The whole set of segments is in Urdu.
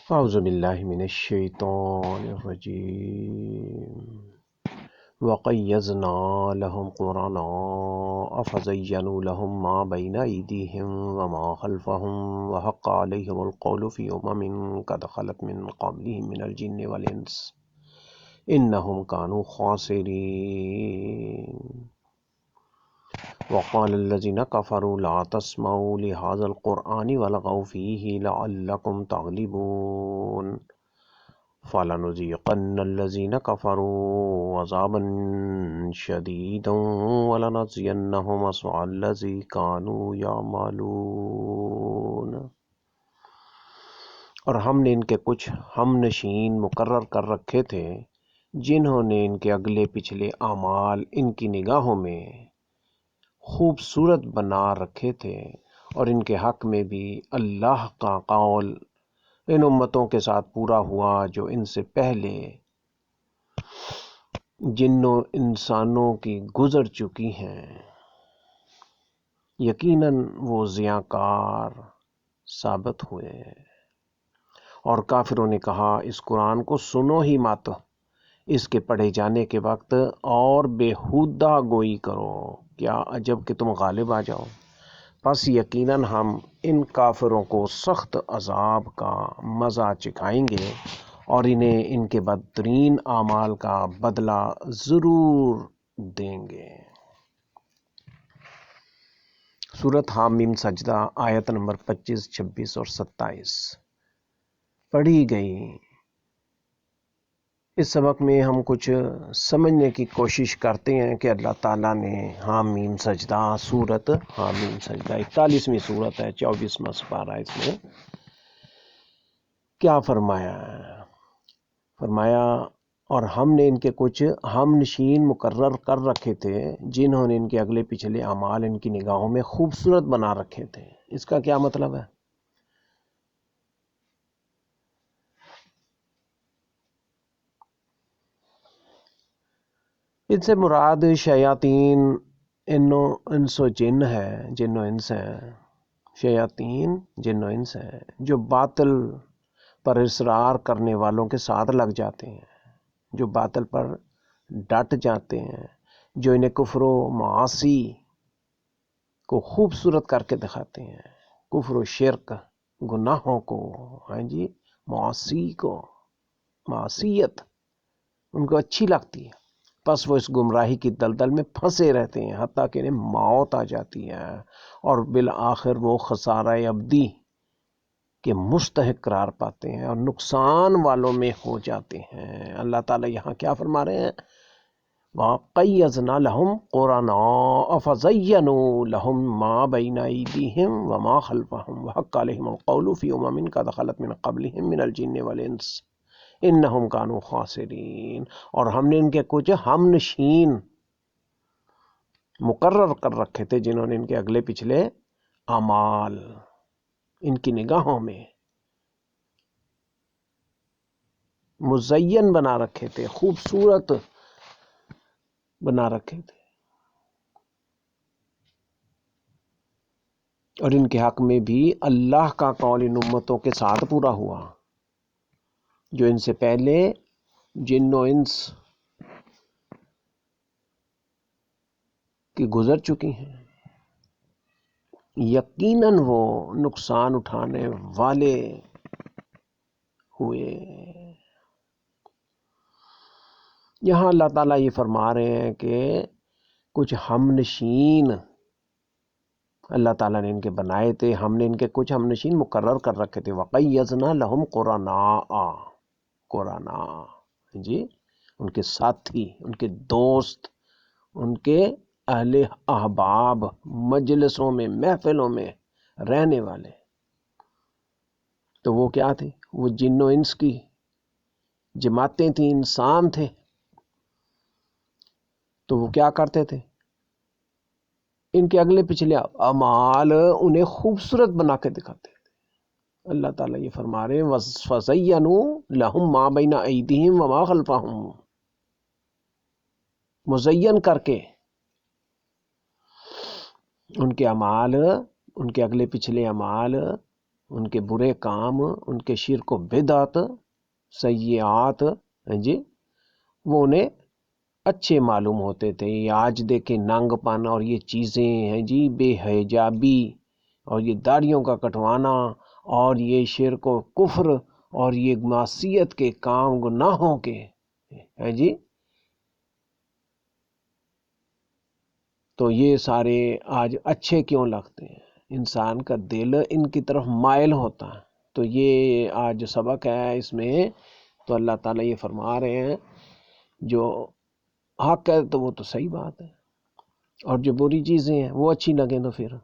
اعوذ باللہ من الشیطان الرجیم وقیضنا لهم قرنا افزینوا لهم ما بین ایدیہم وما خلفهم وحق علیہم القول فی قد خلت من قبلہم من الجن والانس انہم کانوا خاسرین وقال الذين كفروا لا تسمعوا لهذا القرآن والغوا فيه لعلكم تغلبون فلنذيقن الذين كفروا عذابا شديدا ولنجزينهم أسوأ الذي كانوا يعملون۔ اور ہم نے ان کے کچھ ہم نشین مقرر کر رکھے تھے جنہوں نے ان کے اگلے پچھلے اعمال ان کی نگاہوں میں خوبصورت بنا رکھے تھے، اور ان کے حق میں بھی اللہ کا قول ان امتوں کے ساتھ پورا ہوا جو ان سے پہلے جنوں انسانوں کی گزر چکی ہیں، یقیناً وہ ضیاءکار ثابت ہوئے۔ اور کافروں نے کہا اس قرآن کو سنو ہی مت، اس کے پڑھے جانے کے وقت اور بیہودہ گوئی کرو، کیا عجب کہ تم غالب آ جاؤ۔ پس یقیناً ہم ان کافروں کو سخت عذاب کا مزہ چکھائیں گے اور انہیں ان کے بدترین اعمال کا بدلہ ضرور دیں گے۔ سورۃ حامیم سجدہ آیت نمبر 25، 26 اور 27 پڑھی گئی۔ اس سبق میں ہم کچھ سمجھنے کی کوشش کرتے ہیں کہ اللہ تعالیٰ نے حامیم سجدہ، سورۃ حامیم سجدہ 41ویں سورت ہے، 24واں سپارہ، اس میں کیا فرمایا ہے؟ فرمایا اور ہم نے ان کے کچھ ہم نشین مقرر کر رکھے تھے جنہوں نے ان کے اگلے پچھلے اعمال ان کی نگاہوں میں خوبصورت بنا رکھے تھے۔ اس کا کیا مطلب ہے؟ ان سے مراد شیاطین انس و جن ہے، جن و انس ہیں، شیاطین جن و انس ہیں جو باطل پر اصرار کرنے والوں کے ساتھ لگ جاتے ہیں، جو باطل پر ڈٹ جاتے ہیں، جو انہیں کفر و معاصی کو خوبصورت کر کے دکھاتے ہیں، کفر و شرک، گناہوں کو، معاصی کو، معصیت ان کو اچھی لگتی ہے، پس وہ اس گمراہی کی دلدل میں پھنسے رہتے ہیں حتیٰ کہ انہیں موت آ جاتی ہے، اور بالآخر وہ خسارہ ابدی کے مستحق قرار پاتے ہیں اور نقصان والوں میں ہو جاتے ہیں۔ اللہ تعالیٰ یہاں کیا فرما رہے ہیں؟ وَقَيَّضْنَا لَهُمْ قُرَنَاءَ فَزَيَّنُوا لَهُمْ مَا بَيْنَ أَيْدِيهِمْ وَمَا خَلْفَهُمْ وَحَقَّ عَلَيْهِمُ الْقَوْلُ فِي قَدْ خَلَتْ مِنْ قَبْلِهِمْ مِنَ الْجِنِّ وَالْإِنسِ إِنَّهُمْ كَانُوا خَاسِرِينَ۔ اور ہم نے ان کے کچھ ہم نشین مقرر کر رکھے تھے جنہوں نے ان کے اگلے پچھلے اعمال ان کی نگاہوں میں مزین بنا رکھے تھے، خوبصورت بنا رکھے تھے، اور ان کے حق میں بھی اللہ کا قول ان امتوں کے ساتھ پورا ہوا جو ان سے پہلے جن و انس کی گزر چکی ہیں، یقیناً وہ نقصان اٹھانے والے ہوئے۔ یہاں اللہ تعالیٰ یہ فرما رہے ہیں کہ کچھ ہم نشین اللہ تعالیٰ نے ان کے بنائے تھے، ہم نے ان کے کچھ ہم نشین مقرر کر رکھے تھے۔ وَقَيَّضْنَا لَهُمْ قُرَنَاءَ، ان کے ساتھی، ان کے دوست، ان کے اہل احباب، مجلسوں میں، محفلوں میں رہنے والے، تو وہ کیا تھے؟ وہ جن و انس کی جماعتیں تھیں، انسان تھے، تو وہ کیا کرتے تھے؟ ان کے اگلے پچھلے اعمال انہیں خوبصورت بنا کے دکھاتے تھے۔ اللہ تعالیٰ یہ فرما رہے ہیں فَزَيَّنُوا لَهُمْ مَا بَيْنَ أَيْدِيهِمْ وَمَا خَلْفَهُمْ، مزین کر کے ان کے اعمال، ان کے اگلے پچھلے اعمال ان کے برے کام، ان کے شرک و بدعت، سیئات، جی وہ انہیں اچھے معلوم ہوتے تھے۔ یہ آج دیکھیں ننگ پن اور یہ چیزیں ہیں جی، بے حجابی اور یہ داڑھیوں کا کٹوانا اور یہ شرک و کفر اور یہ معصیت کے کام گناہوں کے ہیں جی، تو یہ سارے آج اچھے کیوں لگتے ہیں؟ انسان کا دل ان کی طرف مائل ہوتا ہے۔ تو یہ آج جو سبق ہے اس میں تو اللہ تعالیٰ یہ فرما رہے ہیں جو حق ہے تو وہ تو صحیح بات ہے، اور جو بری چیزیں ہیں وہ اچھی لگیں تو پھر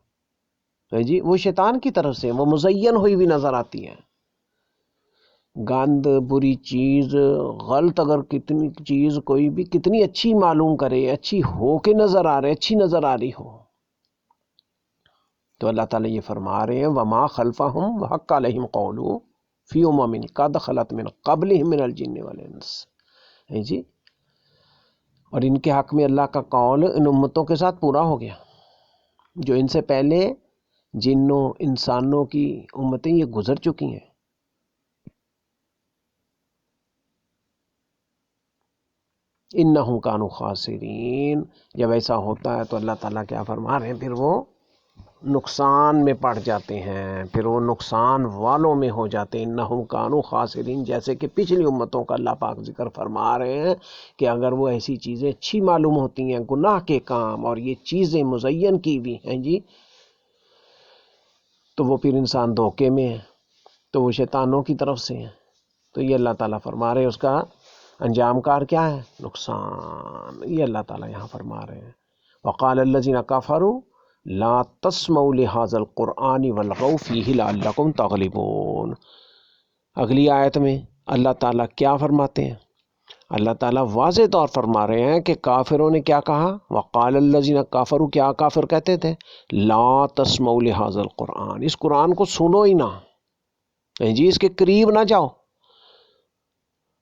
ہے جی وہ شیطان کی طرف سے وہ مزین ہوئی بھی نظر آتی ہے۔ گند، بری چیز، غلط، اگر کتنی چیز کوئی بھی کتنی اچھی معلوم کرے، اچھی ہو کے نظر آ رہے، اچھی نظر آ رہی ہو، تو اللہ تعالیٰ یہ فرما رہے ہیں وما خلفہم وحق علیہم قول فی امم قد خلت من قبلہم من الجن والانس، ہے جی، اور ان کے حق میں اللہ کا قول ان امتوں کے ساتھ پورا ہو گیا جو ان سے پہلے جنوں انسانوں کی امتیں یہ گزر چکی ہیں۔ انہم کانوا خاسرین، جب ایسا ہوتا ہے تو اللہ تعالیٰ کیا فرما رہے ہیں، پھر وہ نقصان میں پڑ جاتے ہیں، پھر وہ نقصان والوں میں ہو جاتے ہیں۔ انہم کانوا خاسرین، جیسے کہ پچھلی امتوں کا اللہ پاک ذکر فرما رہے ہیں کہ اگر وہ ایسی چیزیں اچھی معلوم ہوتی ہیں، گناہ کے کام اور یہ چیزیں مزین کی بھی ہیں جی، تو وہ پھر انسان دھوکے میں ہے، تو وہ شیطانوں کی طرف سے ہیں۔ تو یہ اللہ تعالیٰ فرما رہے ہیں اس کا انجام کار کیا ہے؟ نقصان۔ یہ اللہ تعالیٰ یہاں فرما رہے ہیں وقال الذین کفروا لا تسمعوا لهذا القرآن والغوا فیہ لعلکم تغلبون۔ اگلی آیت میں اللہ تعالیٰ کیا فرماتے ہیں؟ اللہ تعالیٰ واضح طور فرما رہے ہیں کہ کافروں نے کیا کہا، وقال الذین کفروا، کیا کافر کہتے تھے، لا تسمعوا لهذا القرآن، اس قرآن کو سنو ہی نہ، جی اس کے قریب نہ جاؤ،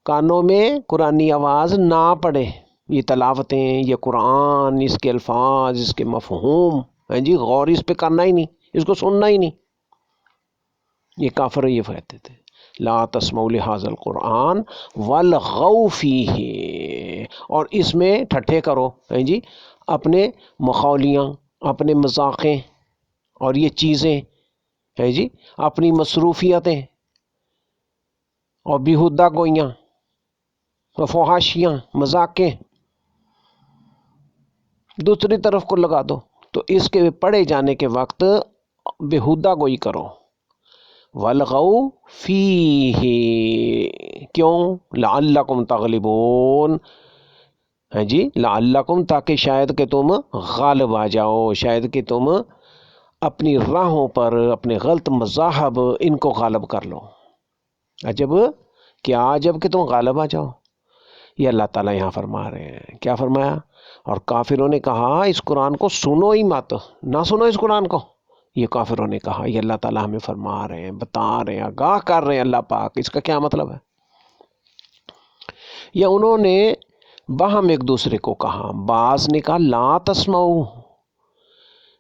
کانوں میں قرآنی آواز نہ پڑے، یہ تلاوتیں، یہ قرآن، اس کے الفاظ، اس کے مفہوم، ہیں جی غور اس پہ کرنا ہی نہیں، اس کو سننا ہی نہیں۔ یہ کافر یہ کہتے تھے لا تسمعوا لهذا القرآن والغوا فیہ، اور اس میں ٹھٹھے کرو، ہیں جی اپنے مخولیاں، اپنے مذاقیں اور یہ چیزیں، ہیں جی اپنی مصروفیتیں اور بیہودہ گوئیاں، فحاشیاں، مذاقیں دوسری طرف کو لگا دو، تو اس کے پڑھے جانے کے وقت بیہودہ گوئی کرو۔ والغوا فیہ، کیوں؟ لعلکم تغلبون، ہے جی لعلکم، تاکہ شاید کہ تم غالب آ جاؤ، شاید کہ تم اپنی راہوں پر، اپنے غلط مذاہب ان کو غالب کر لو۔ عجب، کیا عجب کہ تم غالب آ جاؤ۔ یہ اللہ تعالیٰ یہاں فرما رہے ہیں، کیا فرمایا؟ اور کافروں نے کہا اس قرآن کو سنو ہی مت، نہ سنو اس قرآن کو، یہ کافروں نے کہا۔ یہ اللہ تعالیٰ ہمیں فرما رہے ہیں، بتا رہے ہیں، آگاہ کر رہے ہیں اللہ پاک، اس کا کیا مطلب ہے؟ یا انہوں نے باہم ایک دوسرے کو کہا، بعض نے کہا لا تسمعوا،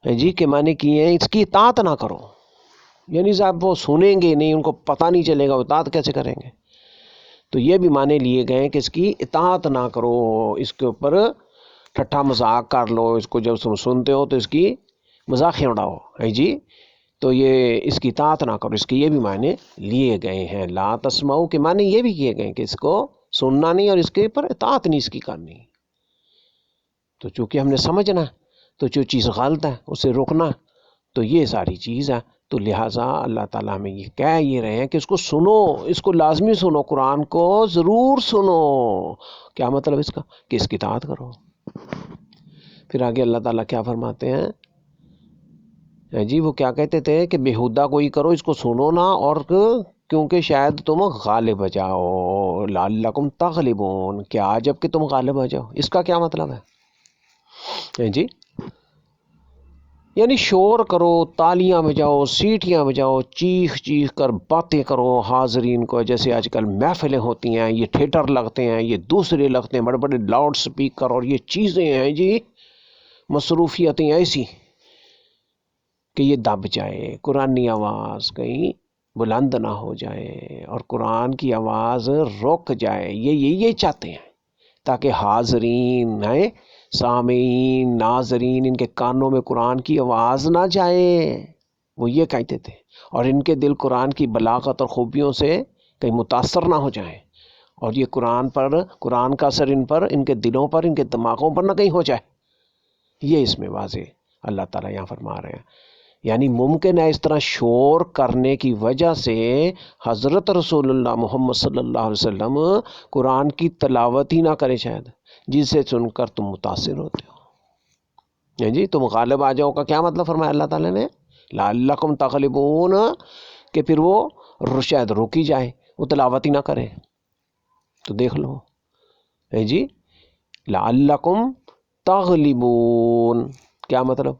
جی کہ معنی کی ہے اس کی اطاعت نہ کرو، یعنی صاحب وہ سنیں گے نہیں، ان کو پتہ نہیں چلے گا، اطاعت کیسے کریں گے؟ تو یہ بھی معنی لیے گئے کہ اس کی اطاعت نہ کرو، اس کے اوپر ٹھٹھا مذاق کر لو، اس کو جب تم سنتے ہو تو اس کی مذاقیں اڑاؤ، ہے جی، تو یہ اس کی اطاعت نہ کرو، اس کے یہ بھی معنی لیے گئے ہیں۔ لا تسمعوا کے معنی یہ بھی کیے گئے کہ اس کو سننا نہیں اور اس کے اوپر اطاعت نہیں اس کی کرنی۔ تو چونکہ ہم نے سمجھنا، تو جو چیز غلط ہے اسے روکنا، تو یہ ساری چیز ہے، تو لہٰذا اللہ تعالیٰ ہمیں یہ کہہ یہ رہے ہیں کہ اس کو سنو، اس کو لازمی سنو، قرآن کو ضرور سنو۔ کیا مطلب اس کا؟ کہ اس کی اطاعت کرو۔ پھر آگے اللہ تعالیٰ کیا فرماتے ہیں جی، وہ کیا کہتے تھے کہ بیہودہ کوئی کرو، اس کو سنو نہ، اور کیونکہ شاید تم غالب آ جاؤ، لعلکم تغلبون، کیا جب کہ تم غالب آ جاؤ، اس کا کیا مطلب ہے جی؟ یعنی شور کرو، تالیاں بجاؤ، سیٹیاں بجاؤ، چیخ چیخ کر باتیں کرو حاضرین کو، جیسے آج کل محفلیں ہوتی ہیں، یہ تھیٹر لگتے ہیں، یہ دوسرے لگتے ہیں، بڑے بڑے لاؤڈ سپیکر اور یہ چیزیں ہیں جی، مصروفیتیں ایسی کہ یہ دب جائے، قرآنی آواز کہیں بلند نہ ہو جائے اور قرآن کی آواز رک جائے. یہ چاہتے ہیں تاکہ حاضرین ہیں، سامعین، ناظرین، ان کے کانوں میں قرآن کی آواز نہ جائے. وہ یہ کہتے تھے. اور ان کے دل قرآن کی بلاغت اور خوبیوں سے کہیں متاثر نہ ہو جائیں، اور یہ قرآن کا اثر ان کے دلوں پر، ان کے دماغوں پر نہ کہیں ہو جائے. یہ اس میں واضح اللہ تعالیٰ یہاں فرما رہے ہیں. یعنی ممکن ہے اس طرح شور کرنے کی وجہ سے حضرت رسول اللہ محمد صلی اللہ علیہ وسلم قرآن کی تلاوت ہی نہ کرے شاید، جس سے سن کر تم متاثر ہوتے ہو. جی تم غالب آ جاؤ کا کیا مطلب فرمایا اللہ تعالیٰ نے؟ لعلکم تغلبون، کہ پھر وہ شاید رکی جائے، وہ تلاوت ہی نہ کرے. تو دیکھ لو جی، لعلکم تغلبون کیا مطلب؟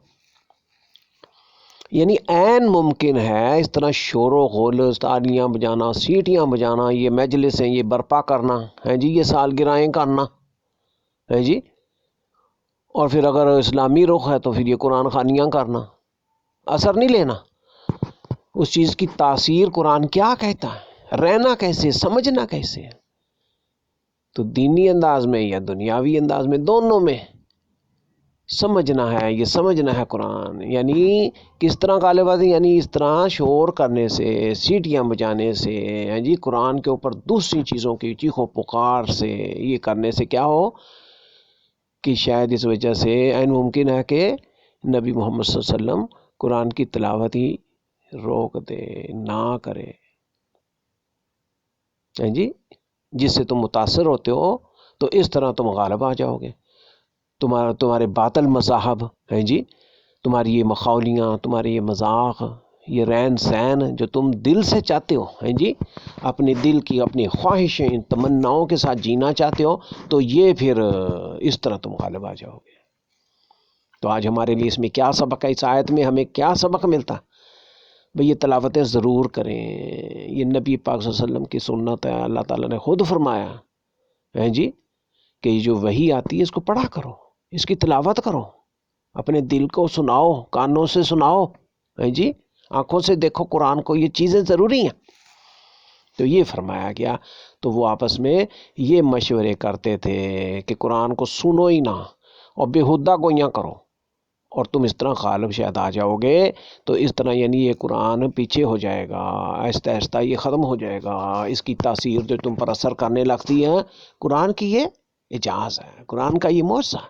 یعنی عین ممکن ہے اس طرح شور و غل، تالیاں بجانا، سیٹیاں بجانا، یہ مجلسیں یہ برپا کرنا ہے جی، یہ سالگرہیں کرنا ہے جی، اور پھر اگر اسلامی رخ ہے تو پھر یہ قرآن خوانیاں کرنا، اثر نہیں لینا. اس چیز کی تاثیر قرآن کیا کہتا ہے، رہنا کیسے، سمجھنا کیسے. تو دینی انداز میں یا دنیاوی انداز میں، دونوں میں سمجھنا ہے. یہ سمجھنا ہے قرآن یعنی کس طرح غالب آتی، یعنی اس طرح شور کرنے سے، سیٹیاں بجانے سے جی، قرآن کے اوپر دوسری چیزوں کی چیخ و پکار سے، یہ کرنے سے کیا ہو کہ شاید اس وجہ سے عین ممکن ہے کہ نبی محمد صلی اللہ علیہ وسلم قرآن کی تلاوت ہی روک دے، نہ کرے جی، جس سے تم متاثر ہوتے ہو. تو اس طرح تم غالب آ جاؤ گے. تمہارے باطل مذاہب ہیں جی، تمہاری یہ مخولیاں، تمہارے یہ مذاق، یہ رہن سہن جو تم دل سے چاہتے ہو ہیں جی، اپنے دل کی اپنی خواہشیں، تمناؤں کے ساتھ جینا چاہتے ہو، تو یہ پھر اس طرح تم غالب آ جاؤ گے. تو آج ہمارے لیے اس میں کیا سبق ہے؟ اس آیت میں ہمیں کیا سبق ملتا؟ بھئی یہ تلاوتیں ضرور کریں. یہ نبی پاک صلی اللہ علیہ وسلم کی سنت ہے. اللہ تعالیٰ نے خود فرمایا ہے جی کہ یہ جو وحی آتی ہے اس کو پڑھا کرو، اس کی تلاوت کرو، اپنے دل کو سناؤ، کانوں سے سناؤ ہے جی، آنکھوں سے دیکھو قرآن کو. یہ چیزیں ضروری ہیں. تو یہ فرمایا گیا. تو وہ آپس میں یہ مشورے کرتے تھے کہ قرآن کو سنو ہی نہ اور بےہودہ گوئیاں کرو، اور تم اس طرح غالب شاید آ جاؤ گے. تو اس طرح یعنی یہ قرآن پیچھے ہو جائے گا، آہستہ آہستہ یہ ختم ہو جائے گا. اس کی تاثیر جو تم پر اثر کرنے لگتی ہے، قرآن کی یہ اعجاز ہے، قرآن کا یہ معجزہ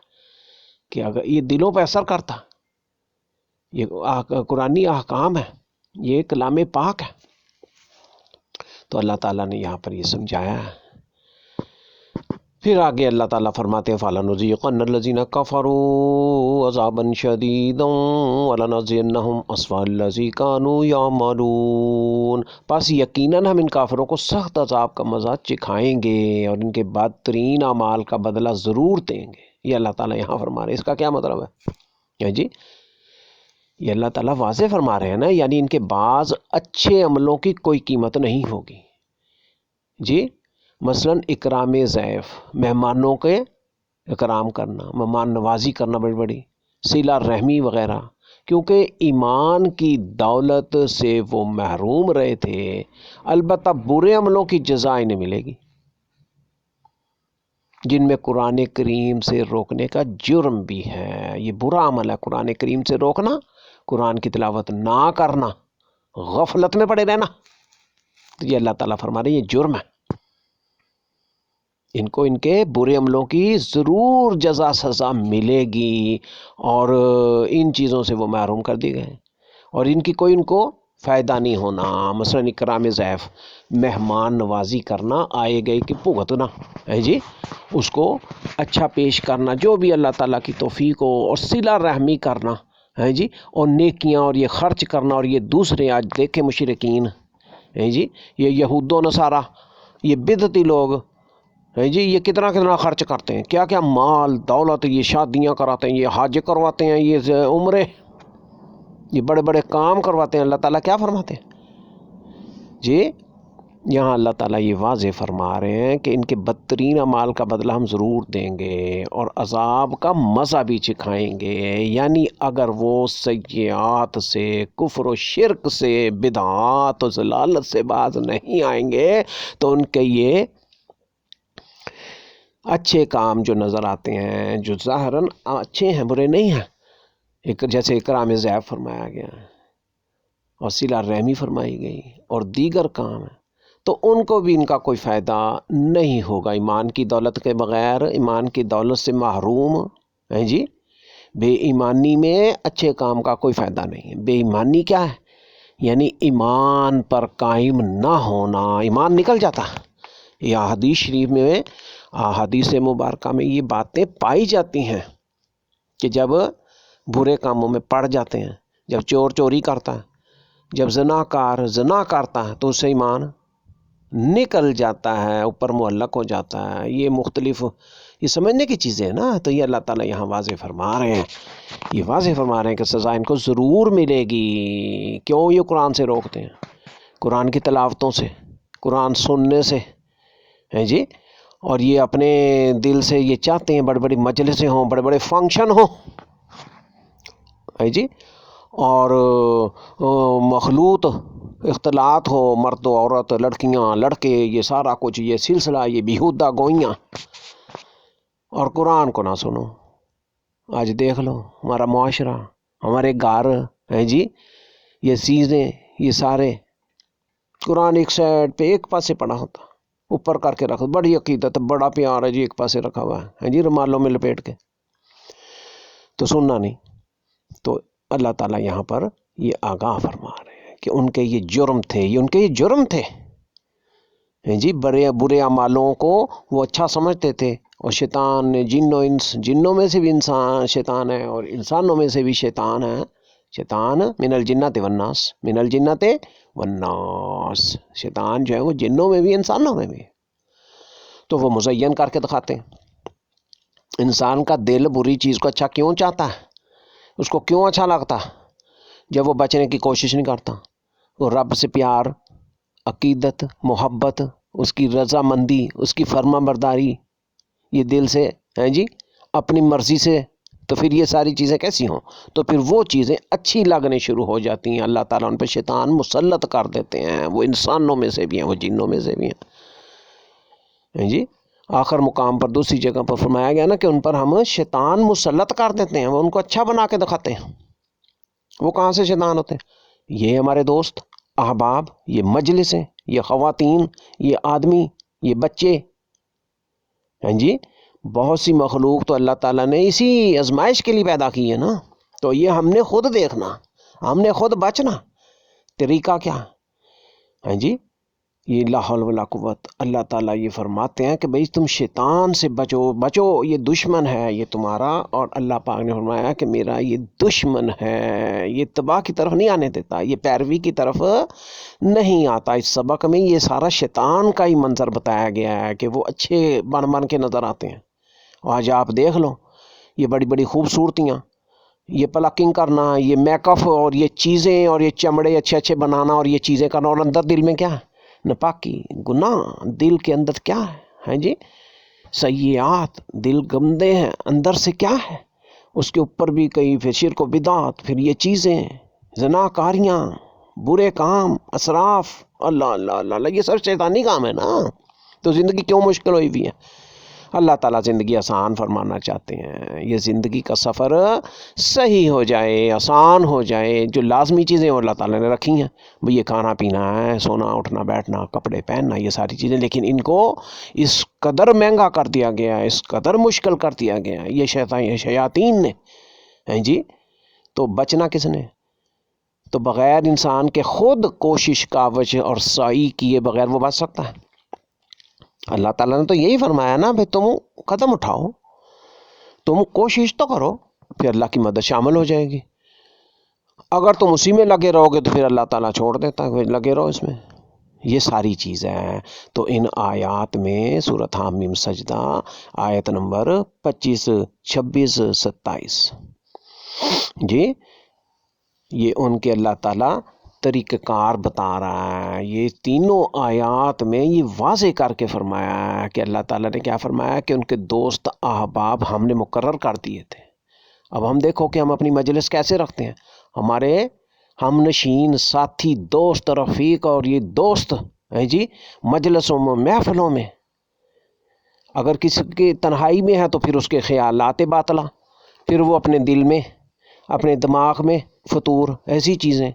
کہ اگر یہ دلوں پہ اثر کرتا، یہ قرآنی احکام ہے، یہ کلام پاک ہے. تو اللہ تعالیٰ نے یہاں پر یہ سمجھایا ہے. پھر آگے اللہ تعالیٰ فرماتے ہیں فَلَنُذِيقَنَّ الَّذِينَ كَفَرُوا عَذَابًا شَدِيدًا وَلَنَجْزِيَنَّهُمْ أَسْوَأَ الَّذِي كَانُوا يَعْمَلُونَ. پس یقیناً ہم ان کافروں کو سخت عذاب کا مزہ چکھائیں گے اور ان کے بدترین اعمال کا بدلہ ضرور دیں گے. یہ اللہ تعالیٰ یہاں فرما رہے ہیں. اس کا کیا مطلب ہے جی؟ یہ اللہ تعالیٰ واضح فرما رہے ہیں نا، یعنی ان کے بعض اچھے عملوں کی کوئی قیمت نہیں ہوگی جی. مثلا اکرام ضیف، مہمانوں کے اکرام کرنا، مہمان نوازی کرنا، بڑی بڑی صلہ رحمی وغیرہ، کیونکہ ایمان کی دولت سے وہ محروم رہے تھے. البتہ برے عملوں کی جزا انہیں ملے گی، جن میں قرآن کریم سے روکنے کا جرم بھی ہے. یہ برا عمل ہے قرآن کریم سے روکنا، قرآن کی تلاوت نہ کرنا، غفلت میں پڑے رہنا. تو یہ اللہ تعالیٰ فرما رہے ہیں یہ جرم ہے. ان کو ان کے برے عملوں کی ضرور جزا سزا ملے گی، اور ان چیزوں سے وہ محروم کر دی گئے، اور ان کی کوئی ان کو فائدہ نہیں ہونا. مثلا اکرام ضیف، مہمان نوازی کرنا، آئے گئے کہ بھگتنا ہے جی، اس کو اچھا پیش کرنا، جو بھی اللہ تعالیٰ کی توفیق ہو، اور صلہ رحمی کرنا ہے جی، اور نیکیاں اور یہ خرچ کرنا. اور یہ دوسرے آج دیکھیں مشرکین ہے جی، یہ یہود و نصارہ، یہ بدعتی لوگ ہے جی، یہ کتنا کتنا خرچ کرتے ہیں، کیا کیا مال دولت، یہ شادیاں کراتے ہیں، یہ حج کرواتے ہیں، یہ عمرے، یہ بڑے بڑے کام کرواتے ہیں. اللہ تعالیٰ کیا فرماتے ہیں جی؟ یہاں اللہ تعالیٰ یہ واضح فرما رہے ہیں کہ ان کے بدترین اعمال کا بدلہ ہم ضرور دیں گے اور عذاب کا مزہ بھی چکھائیں گے. یعنی اگر وہ سیئات سے، کفر و شرک سے، بدعات و ضلالت سے باز نہیں آئیں گے تو ان کے یہ اچھے کام جو نظر آتے ہیں، جو ظاہراً اچھے ہیں، برے نہیں ہیں، ایک جیسے اکرام ضیاف فرمایا گیا اور صلہ رحمی فرمائی گئی اور دیگر کام ہیں، تو ان کو بھی ان کا کوئی فائدہ نہیں ہوگا. ایمان کی دولت کے بغیر، ایمان کی دولت سے محروم ہیں جی. بے ایمانی میں اچھے کام کا کوئی فائدہ نہیں ہے. بے ایمانی کیا ہے؟ یعنی ایمان پر قائم نہ ہونا. ایمان نکل جاتا. یہ حدیث شریف میں، حدیث مبارکہ میں یہ باتیں پائی جاتی ہیں کہ جب برے کاموں میں پڑ جاتے ہیں، جب چور چوری کرتا ہے، جب زناکار زنا کرتا ہے تو اس سے ایمان نکل جاتا ہے، اوپر معلق ہو جاتا ہے. یہ مختلف، یہ سمجھنے کی چیزیں ہیں نا. تو یہ اللہ تعالیٰ یہاں واضح فرما رہے ہیں، یہ واضح فرما رہے ہیں کہ سزا ان کو ضرور ملے گی. کیوں یہ قرآن سے روکتے ہیں؟ قرآن کی تلاوتوں سے، قرآن سننے سے ہیں جی. اور یہ اپنے دل سے یہ چاہتے ہیں بڑی بڑی مجلسیں ہوں، بڑے بڑے فنکشن ہوں ہے جی، اور مخلوط اختلاط ہو، مرد و عورت، لڑکیاں لڑکے، یہ سارا کچھ، یہ سلسلہ، یہ بیہودہ گوئیاں، اور قرآن کو نہ سنو. آج دیکھ لو ہمارا معاشرہ، ہمارے گھر ہیں جی، یہ چیزیں، یہ سارے قرآن ایک سائڈ پہ ایک پاسے پڑا ہوتا، اوپر کر کے رکھو، بڑی عقیدت، بڑا پیار ہے جی، ایک پاسے رکھا ہوا ہے جی، رومالوں میں لپیٹ کے، تو سننا نہیں. تو اللہ تعالیٰ یہاں پر یہ آگاہ فرما رہے ہیں کہ ان کے یہ جرم تھے، یہ ان کے یہ جرم تھے جی. برے اعمالوں کو وہ اچھا سمجھتے تھے، اور شیطان نے جنوں میں سے بھی انسان شیطان ہے اور انسانوں میں سے بھی شیطان ہے. شیطان من الجنت والناس، من الجنت والناس، شیطان جو ہے وہ جنوں میں بھی انسانوں میں بھی. تو وہ مزین کر کے دکھاتے ہیں. انسان کا دل بری چیز کو اچھا کیوں چاہتا ہے؟ اس کو کیوں اچھا لگتا؟ جب وہ بچنے کی کوشش نہیں کرتا. وہ رب سے پیار، عقیدت، محبت، اس کی رضامندی، اس کی فرما برداری، یہ دل سے ہیں جی، اپنی مرضی سے، تو پھر یہ ساری چیزیں کیسی ہوں؟ تو پھر وہ چیزیں اچھی لگنے شروع ہو جاتی ہیں. اللہ تعالیٰ ان پہ شیطان مسلط کر دیتے ہیں. وہ انسانوں میں سے بھی ہیں، وہ جنوں میں سے بھی ہیں جی. آخر مقام پر دوسری جگہ پر فرمایا گیا نا کہ ان پر ہم شیطان مسلط کر دیتے ہیں، وہ ان کو اچھا بنا کے دکھاتے ہیں. وہ کہاں سے شیطان ہوتے ہیں؟ یہ ہمارے دوست احباب، یہ مجلسیں، یہ خواتین، یہ آدمی، یہ بچے ہیں جی. بہت سی مخلوق تو اللہ تعالیٰ نے اسی آزمائش کے لیے پیدا کی ہے نا. تو یہ ہم نے خود دیکھنا، ہم نے خود بچنا. طریقہ کیا ہے جی؟ یہ لا حول ولا قوت. اللہ تعالیٰ یہ فرماتے ہیں کہ بھئی تم شیطان سے بچو، یہ دشمن ہے یہ تمہارا. اور اللہ پاک نے فرمایا کہ میرا یہ دشمن ہے، یہ تباہ کی طرف نہیں آنے دیتا، یہ پیروی کی طرف نہیں آتا. اس سبق میں یہ سارا شیطان کا ہی منظر بتایا گیا ہے کہ وہ اچھے بن کے نظر آتے ہیں. آج آپ دیکھ لو یہ بڑی بڑی خوبصورتیاں، یہ پلکنگ کرنا، یہ میک اپ، اور یہ چیزیں، اور یہ چمڑے اچھے اچھے بنانا، اور یہ چیزیں کرنا، اور اندر دل میں کیا ہے؟ ناپاکی، گناہ. دل کے اندر کیا ہے جی؟ سیئات، دل گندے ہیں. اندر سے کیا ہے؟ اس کے اوپر بھی کئی، پھر شرک و بدعت، پھر یہ چیزیں، زناکاریاں، برے کام، اسراف. اللہ اللہ اللہ اللہ، یہ سب شیطانی کام ہے نا. تو زندگی کیوں مشکل ہوئی ہوئی ہے؟ اللہ تعالیٰ زندگی آسان فرمانا چاہتے ہیں. یہ زندگی کا سفر صحیح ہو جائے، آسان ہو جائے. جو لازمی چیزیں اللہ تعالیٰ نے رکھی ہیں، بھئی یہ کھانا پینا ہے، سونا اٹھنا بیٹھنا، کپڑے پہننا، یہ ساری چیزیں، لیکن ان کو اس قدر مہنگا کر دیا گیا ہے، اس قدر مشکل کر دیا گیا ہے یہ شیاطین نے ہیں جی. تو بچنا کس نے؟ تو بغیر انسان کے خود کوشش کاوش اور سعی کیے بغیر وہ بچ سکتا ہے؟ اللہ تعالیٰ نے تو یہی فرمایا نا، بھئی تم قدم اٹھاؤ، تم کوشش تو کرو، پھر اللہ کی مدد شامل ہو جائے گی. اگر تم اسی میں لگے رہو گے تو پھر اللہ تعالیٰ چھوڑ دیتا ہے، پھر لگے رہو اس میں. یہ ساری چیزیں ہیں. تو ان آیات میں سورۃ حامیم سجدہ آیت نمبر 25، 26، 27 جی، یہ ان کے اللہ تعالیٰ طریقہ کار بتا رہا ہے. یہ تینوں آیات میں یہ واضح کر کے فرمایا ہے کہ اللہ تعالیٰ نے کیا فرمایا کہ ان کے دوست احباب ہم نے مقرر کر دیے تھے. اب ہم دیکھو کہ ہم اپنی مجلس کیسے رکھتے ہیں. ہمارے ہم نشین ساتھی دوست رفیق اور یہ دوست ہیں جی مجلسوں میں محفلوں میں، اگر کسی کی تنہائی میں ہے تو پھر اس کے خیالات باطلہ، پھر وہ اپنے دل میں اپنے دماغ میں فطور ایسی چیزیں.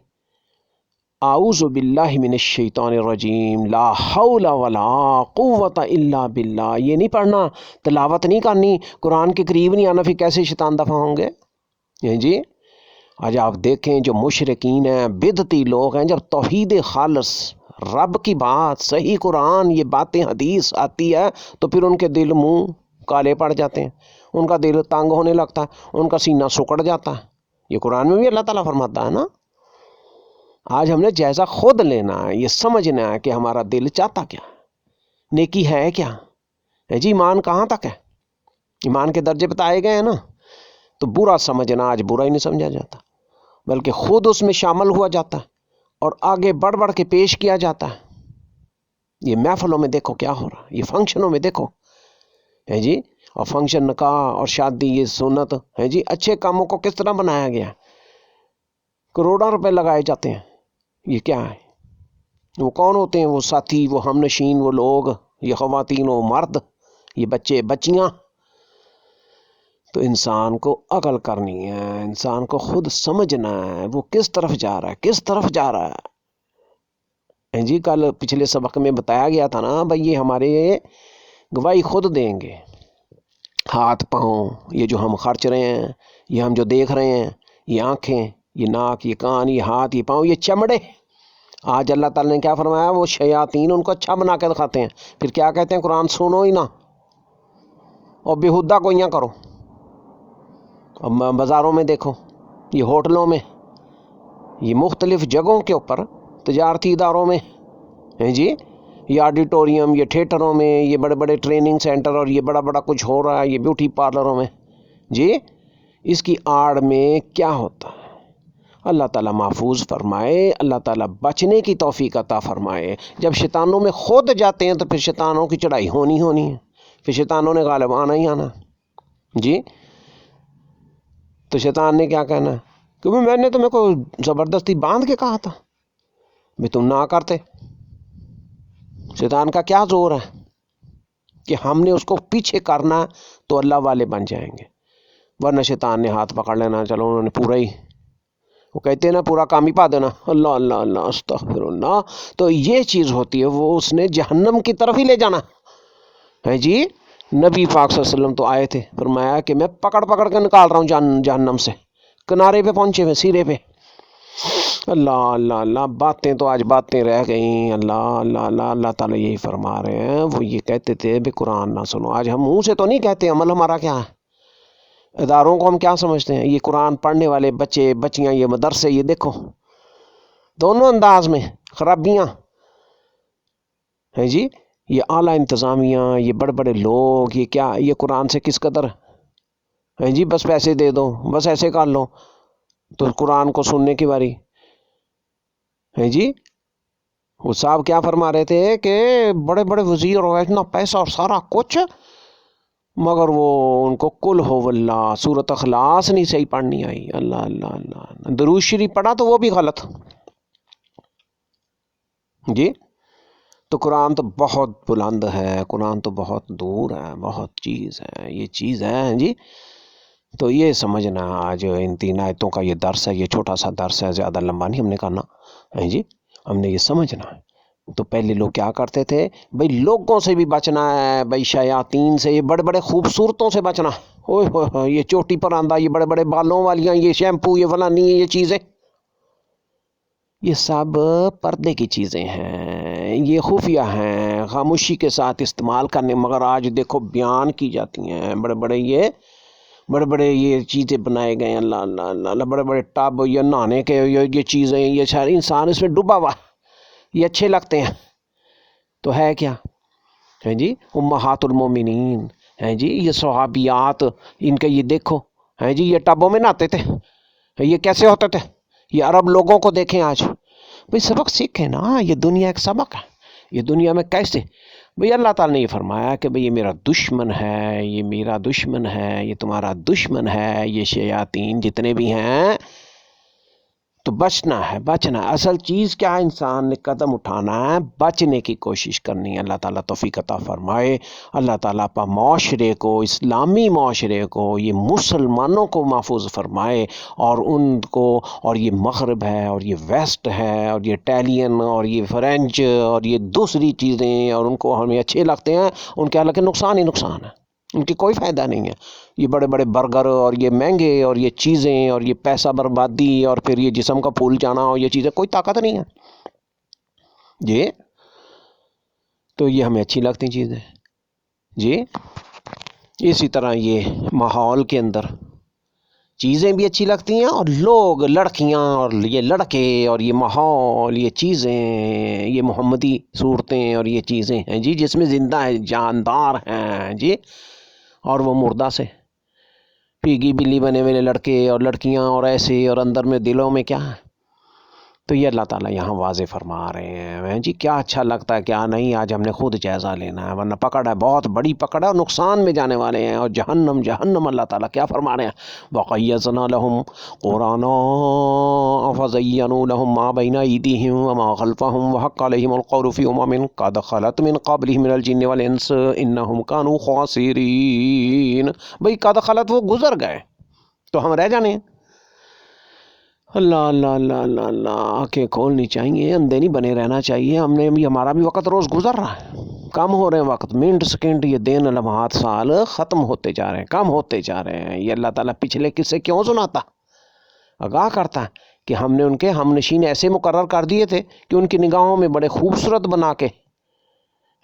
اعوذ باللہ من الشیطان الرجیم، لا حول ولا قوت الا باللہ. یہ نہیں پڑھنا، تلاوت نہیں کرنی، قرآن کے قریب نہیں آنا، پھر کیسے شیطان دفع ہوں گے جی. آج آپ دیکھیں جو مشرکین ہیں بدعتی لوگ ہیں، جب توحید خالص رب کی بات صحیح قرآن یہ باتیں حدیث آتی ہے تو پھر ان کے دل منہ کالے پڑ جاتے ہیں، ان کا دل تنگ ہونے لگتا ہے، ان کا سینہ سکڑ جاتا ہے. یہ قرآن میں بھی اللہ تعالیٰ فرماتا ہے نا. آج ہم نے جائزہ خود لینا ہے، یہ سمجھنا ہے کہ ہمارا دل چاہتا کیا، نیکی ہے کیا ہے جی. ایمان کہاں تک ہے، ایمان کے درجے بتائے گئے ہیں نا. تو برا سمجھنا آج برا ہی نہیں سمجھا جاتا، بلکہ خود اس میں شامل ہوا جاتا ہے اور آگے بڑھ بڑھ کے پیش کیا جاتا ہے. یہ محفلوں میں دیکھو کیا ہو رہا ہے، یہ فنکشنوں میں دیکھو ہے جی. اور فنکشن نکاح اور شادی یہ سنت ہے جی، اچھے کاموں کو کس طرح بنایا گیا، کروڑوں روپے لگائے جاتے ہیں. یہ کیا ہے، وہ کون ہوتے ہیں وہ ساتھی، وہ ہم نشین، وہ لوگ، یہ خواتین و مرد، یہ بچے بچیاں. تو انسان کو عقل کرنی ہے، انسان کو خود سمجھنا ہے وہ کس طرف جا رہا ہے، کس طرف جا رہا ہے جی. کل پچھلے سبق میں بتایا گیا تھا نا بھائی، یہ ہمارے گواہی خود دیں گے. ہاتھ پاؤں یہ جو ہم خرچ رہے ہیں، یہ ہم جو دیکھ رہے ہیں، یہ آنکھیں، یہ ناک، یہ کان، یہ ہاتھ، یہ پاؤں، یہ چمڑے. آج اللہ تعالیٰ نے کیا فرمایا، وہ شیاطین ان کو اچھا بنا کے دکھاتے ہیں، پھر کیا کہتے ہیں، قرآن سنو ہی نہ اور بیہودہ گوئیاں کرو. اب بازاروں میں دیکھو، یہ ہوٹلوں میں، یہ مختلف جگہوں کے اوپر تجارتی اداروں میں ہیں جی، یہ آڈیٹوریم، یہ تھیٹروں میں، یہ بڑے بڑے ٹریننگ سینٹر اور یہ بڑا بڑا کچھ ہو رہا ہے، یہ بیوٹی پارلروں میں جی. اس کی آڑ میں کیا ہوتا ہے، اللہ تعالیٰ محفوظ فرمائے، اللہ تعالیٰ بچنے کی توفیق عطا فرمائے. جب شیطانوں میں خود جاتے ہیں تو پھر شیطانوں کی چڑھائی ہونی ہے، پھر شیطانوں نے غالب آنا ہی آنا جی. تو شیطان نے کیا کہنا ہے، کیونکہ میں نے تمہیں کو زبردستی باندھ کے کہا تھا بھی تم نہ کرتے. شیطان کا کیا زور ہے کہ ہم نے اس کو پیچھے کرنا تو اللہ والے بن جائیں گے، ورنہ شیطان نے ہاتھ پکڑ لینا، چلو انہوں نے پورا ہی، وہ کہتے ہیں نا پورا کام ہی پا دینا، اللہ اللہ اللہ استغفر اللہ. تو یہ چیز ہوتی ہے، وہ اس نے جہنم کی طرف ہی لے جانا ہے جی. نبی پاک صلی اللہ علیہ وسلم تو آئے تھے، فرمایا کہ میں پکڑ پکڑ کے نکال رہا ہوں جہنم سے، کنارے پہ پہنچے ہوئے، سیرے پہ. اللہ اللہ اللہ. باتیں تو آج باتیں رہ گئیں. اللہ اللہ اللہ. اللہ تعالیٰ یہی فرما رہے ہیں، وہ یہ کہتے تھے بھی قرآن نہ سنو. آج ہم منہ سے تو نہیں کہتے، عمل ہمارا کیا ہے. اداروں کو ہم کیا سمجھتے ہیں، یہ قرآن پڑھنے والے بچے بچیاں، یہ مدرسے، یہ دیکھو دونوں انداز میں خرابیاں ہیں جی. یہ اعلیٰ انتظامیہ، یہ بڑے بڑے لوگ، یہ کیا، یہ قرآن سے کس قدر ہیں جی، بس پیسے دے دو، بس ایسے کر لو تو قرآن کو سننے کی باری ہے جی. وہ صاحب کیا فرما رہے تھے کہ بڑے بڑے وزیر اور اتنا پیسہ اور سارا کچھ، مگر وہ ان کو قل ہو اللہ سورۃ اخلاص نہیں صحیح پڑھنی آئی. اللہ اللہ اللہ. درود شریف پڑھا تو وہ بھی غلط جی. تو قرآن تو بہت بلند ہے، قرآن تو بہت دور ہے، بہت چیز ہے، یہ چیز ہے جی. تو یہ سمجھنا آج ان 3 آیتوں کا یہ درس ہے، یہ چھوٹا سا درس ہے، زیادہ لمبا نہیں ہم نے کرنا ہے جی. ہم نے یہ سمجھنا ہے. تو پہلے لوگ کیا کرتے تھے بھئی، لوگوں سے بھی بچنا ہے بھئی، شیاطین سے، یہ بڑے بڑے خوبصورتوں سے بچنا، اوہ ہوئے یہ چوٹی پر آندہ، یہ بڑے بڑے بالوں والیاں، یہ شیمپو، یہ فلانی، یہ چیزیں، یہ سب پردے کی چیزیں ہیں، یہ خفیہ ہیں، خاموشی کے ساتھ استعمال کرنے. مگر آج دیکھو بیان کی جاتی ہیں، بڑے بڑے یہ چیزیں بنائے گئے ہیں. اللہ اللہ اللہ اللہ. بڑے بڑے ٹب، یہ نہانے کے، یہ چیزیں، یہ سارے انسان اس میں ڈوبا ہوا، یہ اچھے لگتے ہیں. تو ہے کیا ہے جی، امہات المومنین ہیں جی، یہ صحابیات، ان کے یہ دیکھو ہیں جی، یہ ٹبوں میں نہاتے تھے، یہ کیسے ہوتے تھے. یہ عرب لوگوں کو دیکھیں آج، بھئی سبق سیکھیں نا، یہ دنیا ایک سبق ہے. یہ دنیا میں کیسے بھئی اللہ تعالیٰ نے یہ فرمایا کہ بھئی یہ میرا دشمن ہے، یہ میرا دشمن ہے، یہ تمہارا دشمن ہے، یہ شیاطین جتنے بھی ہیں. تو بچنا ہے، بچنا ہے. اصل چیز کیا ہے؟ انسان نے قدم اٹھانا ہے، بچنے کی کوشش کرنی ہے. اللہ تعالیٰ توفیق عطا فرمائے. اللہ تعالیٰ پا معاشرے کو، اسلامی معاشرے کو، یہ مسلمانوں کو محفوظ فرمائے، اور ان کو، اور یہ مغرب ہے اور یہ ویسٹ ہے اور یہ اٹیلین اور یہ فرینچ اور یہ دوسری چیزیں، اور ان کو ہمیں اچھے لگتے ہیں، ان کے حالانکہ نقصان ہی نقصان ہے، ان کی کوئی فائدہ نہیں ہے. یہ بڑے بڑے برگر اور یہ مہنگے اور یہ چیزیں اور یہ پیسہ بربادی اور پھر یہ جسم کا پھول جانا اور یہ چیزیں کوئی طاقت نہیں ہے جی. تو یہ ہمیں اچھی لگتی چیزیں جی. اسی طرح یہ ماحول کے اندر چیزیں بھی اچھی لگتی ہیں، اور لوگ، لڑکیاں اور یہ لڑکے اور یہ ماحول، یہ چیزیں، یہ محمدی صورتیں اور یہ چیزیں ہیں جی، جس میں زندہ ہے، جاندار ہیں جی، اور وہ مردہ سے پیگی بلی بنے ہوئے لڑکے اور لڑکیاں اور ایسے، اور اندر میں دلوں میں کیا ہے. تو یہ اللہ تعالیٰ یہاں واضح فرما رہے ہیں جی. کیا اچھا لگتا ہے کیا نہیں، آج ہم نے خود جائزہ لینا ہے، ورنہ پکڑ ہے، بہت بڑی پکڑ ہے، اور نقصان میں جانے والے ہیں، اور جہنم جہنم. اللہ تعالیٰ کیا فرما رہے ہیں؟ وَقَيَّضْنَا لَهُمْ قُرْآنًا فَزَيَّنُوا لَهُم مَّا بَيْنَ أَيْدِيهِمْ وَمَا خَلْفَهُمْ وَحَقَّ عَلَيْهِمُ الْقَوْلُ فِي أُمَمٍ قَدْ خَلَتْ مِن قَبْلِهِمْ مِنَ الْجِنِّ وَالْإِنسِ إِنَّهُمْ كَانُوا خَاسِرِينَ. بھئی قد خلت وہ گزر گئے، تو ہم رہ جانے ہیں. اللہ اللہ اللہ اللہ اللہ. آنکھیں کھولنی چاہیے، اندھے نہیں بنے رہنا چاہیے. ہمارا بھی وقت روز گزر رہا ہے، کم ہو رہے ہیں وقت، منٹ سیکنڈ، یہ دن، لمحات، سال ختم ہوتے جا رہے ہیں، کم ہوتے جا رہے ہیں. یہ اللہ تعالیٰ پچھلے قصے کیوں سناتا؟ آگاہ کرتا ہے کہ ہم نے ان کے ہم نشین ایسے مقرر کر دیے تھے کہ ان کی نگاہوں میں بڑے خوبصورت بنا کے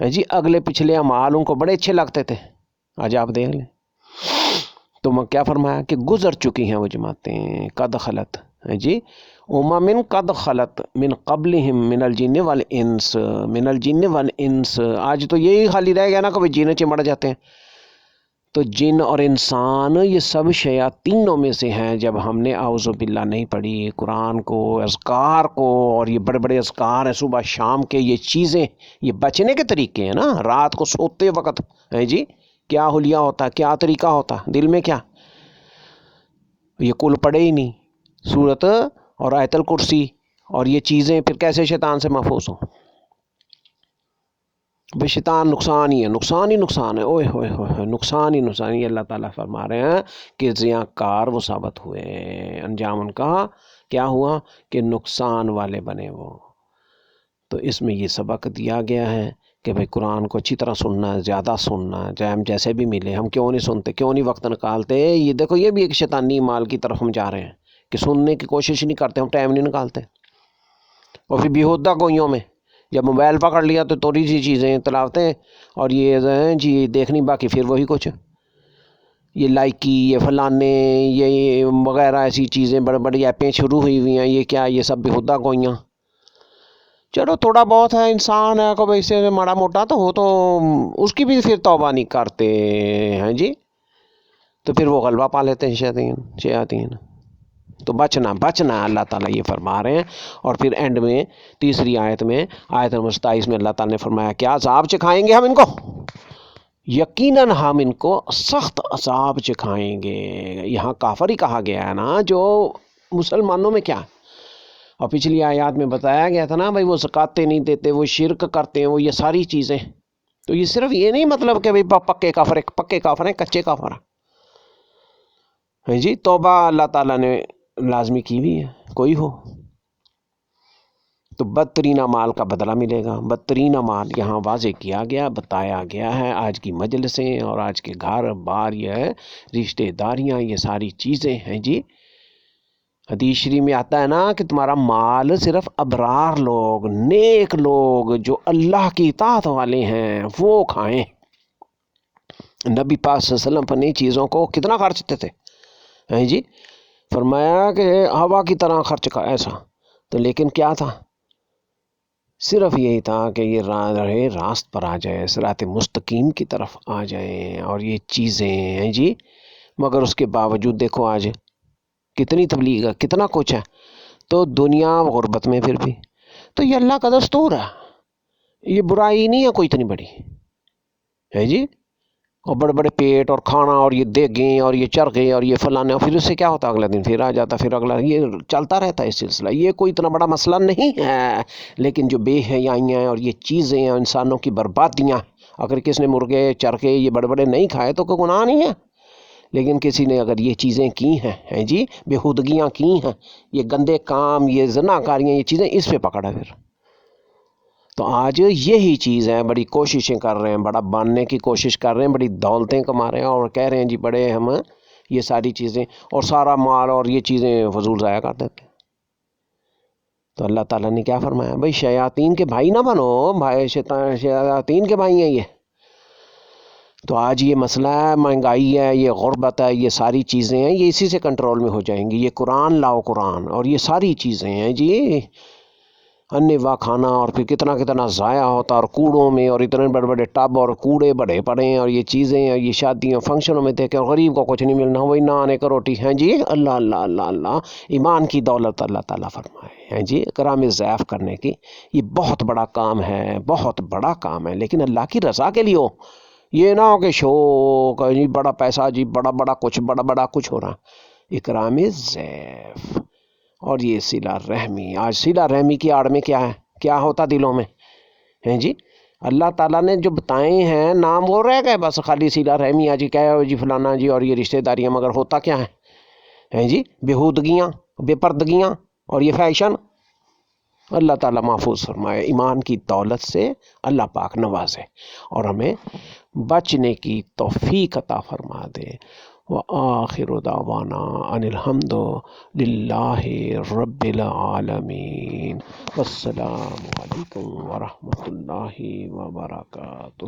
جی اگلے پچھلے اعمال ان کو بڑے اچھے لگتے تھے. آج آپ دیکھ لیں تو میں کیا فرمایا کہ گزر چکی ہیں وہ جماعتیں. قد خلت جی امم قد خلت من قبلہم من الجن والانس، من الجن والانس. آج تو یہی خالی رہ گیا نا کہ جن چمڑ جاتے ہیں. تو جن اور انسان یہ سب شیاطینوں میں سے ہیں. جب ہم نے اعوذ باللہ نہیں پڑھی قرآن کو، اذکار کو، اور یہ بڑے بڑے اذکار ہیں صبح شام کے، یہ چیزیں، یہ بچنے کے طریقے ہیں نا. رات کو سوتے وقت ہے جی کیا حلیہ ہوتا ہے، کیا طریقہ ہوتا ہے، دل میں کیا، یہ کل پڑے ہی نہیں سورت اور آیت الکرسی اور یہ چیزیں، پھر کیسے شیطان سے محفوظ ہوں؟ بھئی شیطان نقصان ہی ہے، نقصان ہی نقصان ہے، اوہ ہوئے ہوئے نقصان ہی نقصان. یہ اللہ تعالیٰ فرما رہے ہیں کہ زیاں کار وہ ثابت ہوئے، انجام ان کا کیا ہوا کہ نقصان والے بنے وہ. تو اس میں یہ سبق دیا گیا ہے کہ بھئی قرآن کو اچھی طرح سننا ہے، زیادہ سننا ہے، چاہے ہم جیسے بھی ملے. ہم کیوں نہیں سنتے، کیوں نہیں وقت نکالتے؟ یہ دیکھو یہ بھی ایک شیطانی مال کی طرف ہم جا رہے ہیں کہ سننے کی کوشش نہیں کرتے، ہم ٹائم نہیں نکالتے. اور پھر بیہودہ گوئیوں میں جب موبائل پکڑ لیا تو تھوڑی سی چیزیں تلاوتیں اور یہ جی دیکھنی، باقی پھر وہی کچھ یہ لائکی، یہ فلانے، یہ وغیرہ ایسی چیزیں، بڑی بڑی ایپیں شروع ہوئی ہوئی ہیں. یہ کیا، یہ سب بیہودہ گوئیاں. چلو تھوڑا بہت ہے، انسان ہے کو سے ماڑا موٹا تو ہو، تو اس کی بھی پھر توبہ نہیں کرتے ہیں جی. تو پھر وہ غلبہ پا لیتے ہیں شیاطین. تو بچنا بچنا اللہ تعالیٰ یہ فرما رہے ہیں. اور پھر اینڈ میں تیسری آیت میں، آیت نمبر 27 میں اللہ تعالیٰ نے فرمایا کیا عذاب چکھائیں گے ہم ان کو، یقیناً ہم ان کو سخت عذاب چکھائیں گے. یہاں کافر ہی کہا گیا ہے نا، جو مسلمانوں میں کیا. اور پچھلی آیات میں بتایا گیا تھا نا بھائی وہ زکاتیں نہیں دیتے، وہ شرک کرتے ہیں، وہ یہ ساری چیزیں. تو یہ صرف یہ نہیں مطلب کہ بھائی پکے کافر ہیں کچے کافر ہیں جی. توبہ اللہ تعالیٰ نے لازمی کی بھی ہے، کوئی ہو تو بدترین اعمال کا بدلہ ملے گا. بدترین اعمال یہاں واضح کیا گیا، بتایا گیا ہے. آج کی مجلسیں اور آج کے گھر بار، یہ رشتہ داریاں، یہ ساری چیزیں ہیں جی. حدیث شریف میں آتا ہے نا کہ تمہارا مال صرف ابرار لوگ، نیک لوگ جو اللہ کی اطاعت والے ہیں وہ کھائیں. نبی پاک صلی اللہ علیہ وسلم اپنی چیزوں کو کتنا خرچتے تھے ہیں جی. فرمایا کہ ہوا کی طرح خرچ کا ایسا. تو لیکن کیا تھا، صرف یہی تھا کہ یہ راست پر آ جائے، صراط مستقیم کی طرف آ جائیں، اور یہ چیزیں ہیں جی. مگر اس کے باوجود دیکھو آج کتنی تبلیغ ہے، کتنا کچھ ہے. تو دنیا غربت میں پھر بھی تو یہ اللہ کا دستور ہے، یہ برائی نہیں ہے کوئی اتنی بڑی ہے جی. اور بڑے بڑے پیٹ اور کھانا اور یہ دیگیں اور یہ چرخے اور یہ فلانے، اور پھر اس سے کیا ہوتا اگلا دن پھر آ جاتا، پھر اگلا، یہ چلتا رہتا ہے سلسلہ. یہ کوئی اتنا بڑا مسئلہ نہیں ہے. لیکن جو بے حیائیاں اور یہ چیزیں ہیں انسانوں کی بربادیاں، اگر کس نے مرغے چرخے یہ بڑے بڑے نہیں کھائے تو کوئی گناہ نہیں ہے، لیکن کسی نے اگر یہ چیزیں کی ہیں جی، بےہودگیاں کی ہیں، یہ گندے کام، یہ زناکاریاں، یہ چیزیں، اس پہ پکڑا پھر. تو آج یہی چیز ہے، بڑی کوششیں کر رہے ہیں، بڑا بننے کی کوشش کر رہے ہیں، بڑی دولتیں کما رہے ہیں اور کہہ رہے ہیں جی بڑے ہم یہ ساری چیزیں، اور سارا مال اور یہ چیزیں فضول ضائع کر دیتے ہیں. تو اللہ تعالیٰ نے کیا فرمایا؟ بھائی شیاطین کے بھائی نہ بنو، بھائی شیاطین کے بھائی ہیں یہ. تو آج یہ مسئلہ ہے، مہنگائی ہے، یہ غربت ہے، یہ ساری چیزیں ہیں، یہ اسی سے کنٹرول میں ہو جائیں گی. یہ قرآن لاؤ، قرآن، اور یہ ساری چیزیں ہیں جی. انوا کھانا اور پھر کتنا کتنا ضائع ہوتا، اور کوڑوں میں، اور اتنے بڑے بڑے ٹب اور کوڑے بڑے پڑے ہیں، اور یہ چیزیں، اور یہ شادیوں فنکشنوں میں دیکھیں، اور غریب کو کچھ نہیں ملنا، وہی نان ایک روٹی ہیں جی. اللہ اللہ اللہ اللہ، ایمان کی دولت اللہ تعالیٰ فرمائے ہیں جی، کرام ضعف کرنے کی. یہ بہت بڑا کام ہے، بہت بڑا کام ہے، لیکن اللہ کی رضا کے لیے ہو. یہ نہ ہو کہ شوق جی، بڑا پیسہ جی، بڑا بڑا کچھ ہو رہا. اکرام ضعف اور یہ صلہ رحمی. آج صلہ رحمی کی آڑ میں کیا ہے، کیا ہوتا دلوں میں ہیں جی. اللہ تعالیٰ نے جو بتائے ہیں نام وہ رہ گئے بس، خالی صلہ رحمی. آج کیا ہے جی فلانا جی، اور یہ رشتہ داریاں، مگر ہوتا کیا ہے جی؟ بےہودگیاں، بے پردگیاں اور یہ فیشن. اللہ تعالیٰ محفوظ فرمائے، ایمان کی دولت سے اللہ پاک نوازے اور ہمیں بچنے کی توفیق عطا فرما دے. وآخر دعوانا ان الحمد للہ رب العالمین. والسلام علیکم ورحمۃ اللہ وبرکاتہ.